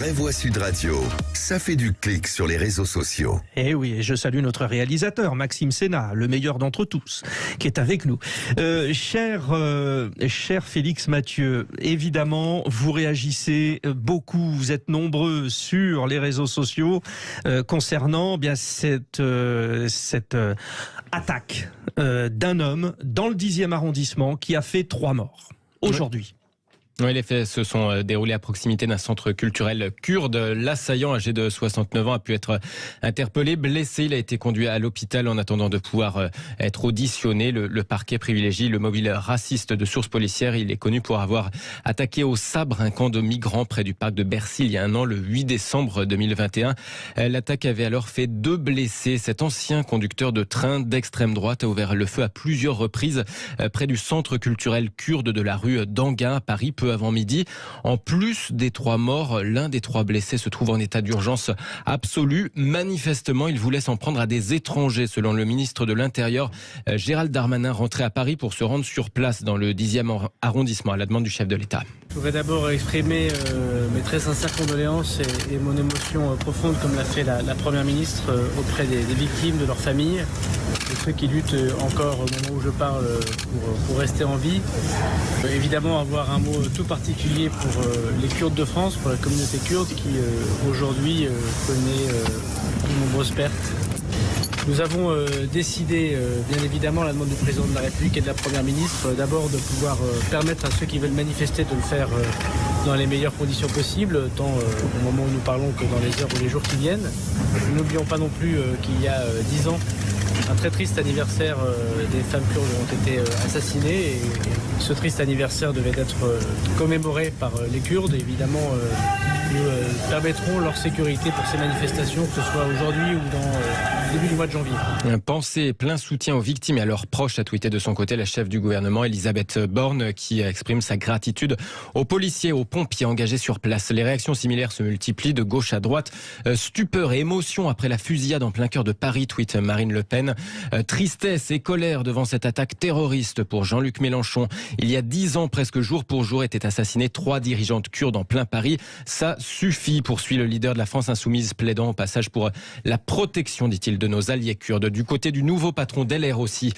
Prévoit Sud Radio, ça fait du clic sur les réseaux sociaux. Eh oui, et je salue notre réalisateur, Maxime Sénat, le meilleur d'entre tous, qui est avec nous. Cher Félix Mathieu, évidemment, vous réagissez beaucoup, vous êtes nombreux sur les réseaux sociaux concernant bien cette attaque d'un homme dans le 10e arrondissement qui a fait 3 morts aujourd'hui. Oui, les faits se sont déroulés à proximité d'un centre culturel kurde. L'assaillant, âgé de 69 ans, a pu être interpellé, blessé. Il a été conduit à l'hôpital en attendant de pouvoir être auditionné. Le parquet privilégie le mobile raciste de sources policières. Il est connu pour avoir attaqué au sabre un camp de migrants près du parc de Bercy il y a un an, le 8 décembre 2021. L'attaque avait alors fait 2 blessés. Cet ancien conducteur de train d'extrême droite a ouvert le feu à plusieurs reprises près du centre culturel kurde de la rue d'Anguin à Paris, peu avant midi. En plus des 3 morts, l'un des 3 blessés se trouve en état d'urgence absolue. Manifestement, il voulait s'en prendre à des étrangers, selon le ministre de l'Intérieur. Gérald Darmanin rentrait à Paris pour se rendre sur place dans le 10e arrondissement à la demande du chef de l'État. Je voudrais d'abord exprimer mes très sincères condoléances et mon émotion profonde, comme l'a fait la Première ministre, auprès des victimes, de leurs familles, de ceux qui luttent encore au moment où je parle pour rester en vie. Évidemment, avoir un mot tout particulier pour les Kurdes de France, pour la communauté kurde qui aujourd'hui connaît de nombreuses pertes. Nous avons décidé, bien évidemment, à la demande du président de la République et de la Première ministre, d'abord de pouvoir permettre à ceux qui veulent manifester de le faire dans les meilleures conditions possibles, tant au moment où nous parlons que dans les heures ou les jours qui viennent. Nous n'oublions pas non plus qu'il y a 10 ans, un très triste anniversaire des femmes kurdes ont été assassinées et ce triste anniversaire devait être commémoré par les Kurdes. Évidemment, nous permettrons leur sécurité pour ces manifestations, que ce soit aujourd'hui ou dans le début du mois de janvier. Pensée et plein soutien aux victimes et à leurs proches, a tweeté de son côté la chef du gouvernement, Elisabeth Borne, qui exprime sa gratitude aux policiers, aux pompiers engagés sur place. Les réactions similaires se multiplient de gauche à droite. Stupeur et émotion après la fusillade en plein cœur de Paris, tweet Marine Le Pen. Tristesse et colère devant cette attaque terroriste pour Jean-Luc Mélenchon. Il y a 10 ans, presque jour pour jour, étaient assassinés 3 dirigeantes kurdes en plein Paris. Ça suffit, poursuit le leader de la France insoumise, plaidant au passage pour la protection, dit-il, de nos alliés kurdes. Du côté du nouveau patron d'LR aussi,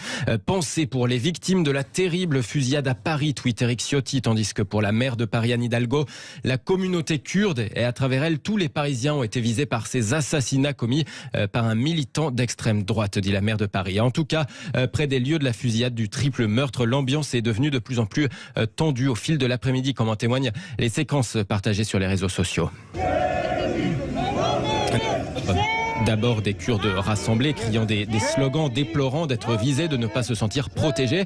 pensée pour les victimes de la terrible fusillade à Paris, tweet Éric Ciotti, tandis que pour la maire de Paris, Anne Hidalgo, la communauté kurde et à travers elle, tous les Parisiens ont été visés par ces assassinats commis par un militant d'extrême droite, dit la maire de Paris. En tout cas, près des lieux de la fusillade du triple meurtre, l'ambiance est devenue de plus en plus tendue au fil de l'après-midi, comme en témoignent les séquences partagées sur les réseaux sociaux. D'abord des Kurdes rassemblés, criant des slogans, déplorant d'être visés, de ne pas se sentir protégés.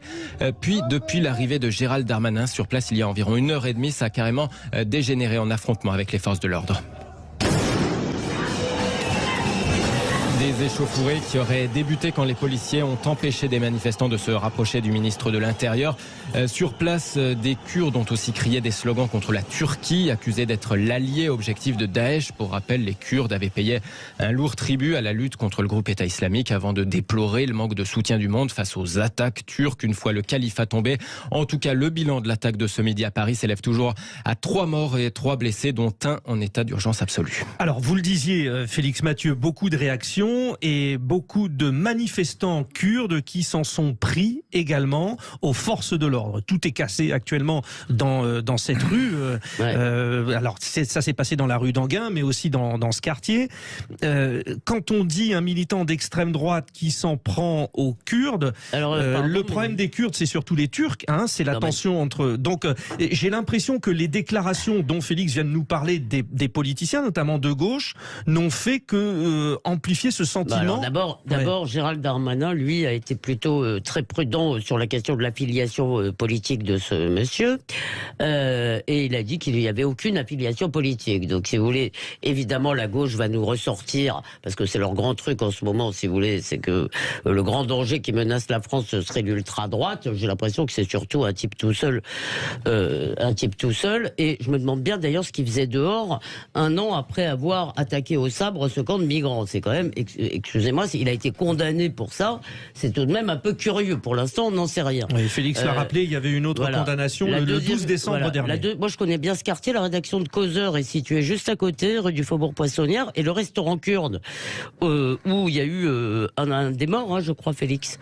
Puis, depuis l'arrivée de Gérald Darmanin sur place il y a environ 1h30, ça a carrément dégénéré en affrontement avec les forces de l'ordre. Des échauffourées qui auraient débuté quand les policiers ont empêché des manifestants de se rapprocher du ministre de l'Intérieur. Sur place, des Kurdes ont aussi crié des slogans contre la Turquie, accusés d'être l'allié objectif de Daesh. Pour rappel, les Kurdes avaient payé un lourd tribut à la lutte contre le groupe État islamique avant de déplorer le manque de soutien du monde face aux attaques turques une fois le califat tombé. En tout cas, le bilan de l'attaque de ce midi à Paris s'élève toujours à 3 morts et 3 blessés, dont un en état d'urgence absolue. Alors, vous le disiez, Félix Mathieu, beaucoup de réactions et beaucoup de manifestants kurdes qui s'en sont pris également aux forces de l'ordre. Tout est cassé actuellement dans cette rue. Alors, ça s'est passé dans la rue d'Anguin, mais aussi dans ce quartier. Quand on dit un militant d'extrême droite qui s'en prend aux Kurdes, le problème des Kurdes, c'est surtout les Turcs. C'est la tension entre... Donc, j'ai l'impression que les déclarations dont Félix vient de nous parler des politiciens, notamment de gauche, n'ont fait que amplifier ce sentiment. D'abord, Gérald Darmanin, lui, a été plutôt très prudent sur la question de l'affiliation politique de ce monsieur. Et il a dit qu'il n'y avait aucune affiliation politique. Donc, si vous voulez, évidemment, la gauche va nous ressortir, parce que c'est leur grand truc en ce moment, si vous voulez, c'est que le grand danger qui menace la France, ce serait l'ultra-droite. J'ai l'impression que c'est surtout un type tout seul. Et je me demande bien, d'ailleurs, ce qu'il faisait dehors, un an après avoir attaqué au sabre ce camp de migrants. C'est quand même excusez-moi, il a été condamné pour ça. C'est tout de même un peu curieux. Pour l'instant, on n'en sait rien. Oui, Félix l'a rappelé, il y avait une autre condamnation le 12 décembre dernier. Moi, je connais bien ce quartier. La rédaction de Causeur est située juste à côté, rue du Faubourg-Poissonnière, et le restaurant kurde, où il y a eu un des morts, je crois, Félix.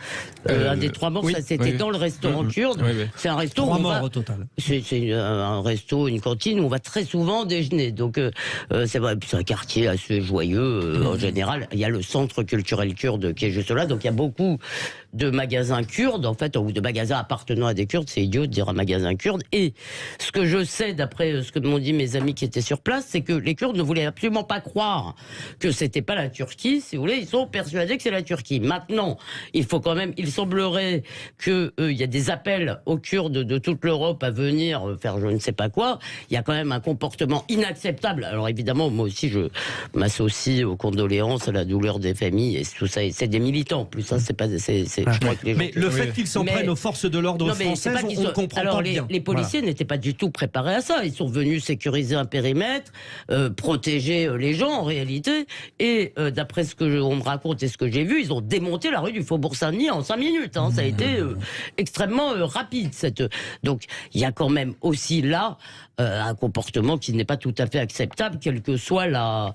Un des 3 morts, ça c'était dans le restaurant kurde. C'est un resto 3 morts au total. C'est un resto, une cantine où on va très souvent déjeuner. Donc c'est vrai, c'est un quartier assez joyeux en général. Il y a le centre culturel kurde qui est juste là, donc il y a beaucoup de magasins kurdes, en fait, ou de magasins appartenant à des Kurdes. C'est idiot de dire un magasin kurde. Et ce que je sais, d'après ce que m'ont dit mes amis qui étaient sur place, c'est que les Kurdes ne voulaient absolument pas croire que c'était pas la Turquie. Si vous voulez, ils sont persuadés que c'est la Turquie. Maintenant, il faut quand même, il semblerait qu'il y a des appels aux Kurdes de toute l'Europe à venir faire je ne sais pas quoi. Il y a quand même un comportement inacceptable. Alors évidemment, moi aussi, je m'associe aux condoléances, à la douleur des familles et tout ça. C'est des militants, en plus. Hein, c'est pas, je crois que les gens... Mais le fait qu'ils s'en prennent aux forces de l'ordre françaises, on ne comprend pas bien. Les policiers n'étaient pas du tout préparés à ça. Ils sont venus sécuriser un périmètre, protéger les gens en réalité. Et d'après ce que on me raconte et ce que j'ai vu, ils ont démonté la rue du Faubourg-Saint-Denis en 5 minutes. Hein. Ça a été extrêmement rapide. Donc il y a quand même aussi là un comportement qui n'est pas tout à fait acceptable, quelle que soit leur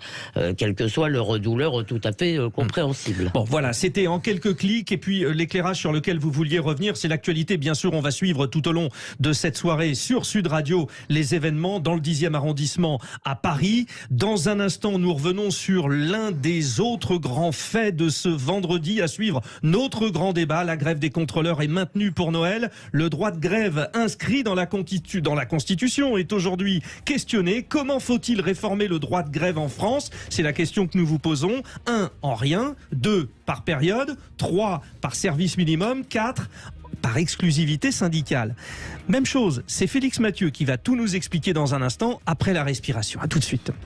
douleur tout à fait compréhensible. Bon, voilà, c'était en quelques clics. Et puis l'éclairage sur lequel vous vouliez revenir, c'est l'actualité. Bien sûr, on va suivre tout au long de cette soirée sur Sud Radio les événements dans le 10e arrondissement à Paris. Dans un instant, nous revenons sur l'un des autres grands faits de ce vendredi. À suivre notre grand débat. La grève des contrôleurs est maintenue pour Noël. Le droit de grève inscrit dans la Constitution est aujourd'hui questionné. Comment faut-il réformer le droit de grève en France? C'est la question que nous vous posons. 1, en rien. 2, par période. 3, par service minimum. 4, par exclusivité syndicale. Même chose, c'est Félix Mathieu qui va tout nous expliquer dans un instant après la respiration. À tout de suite.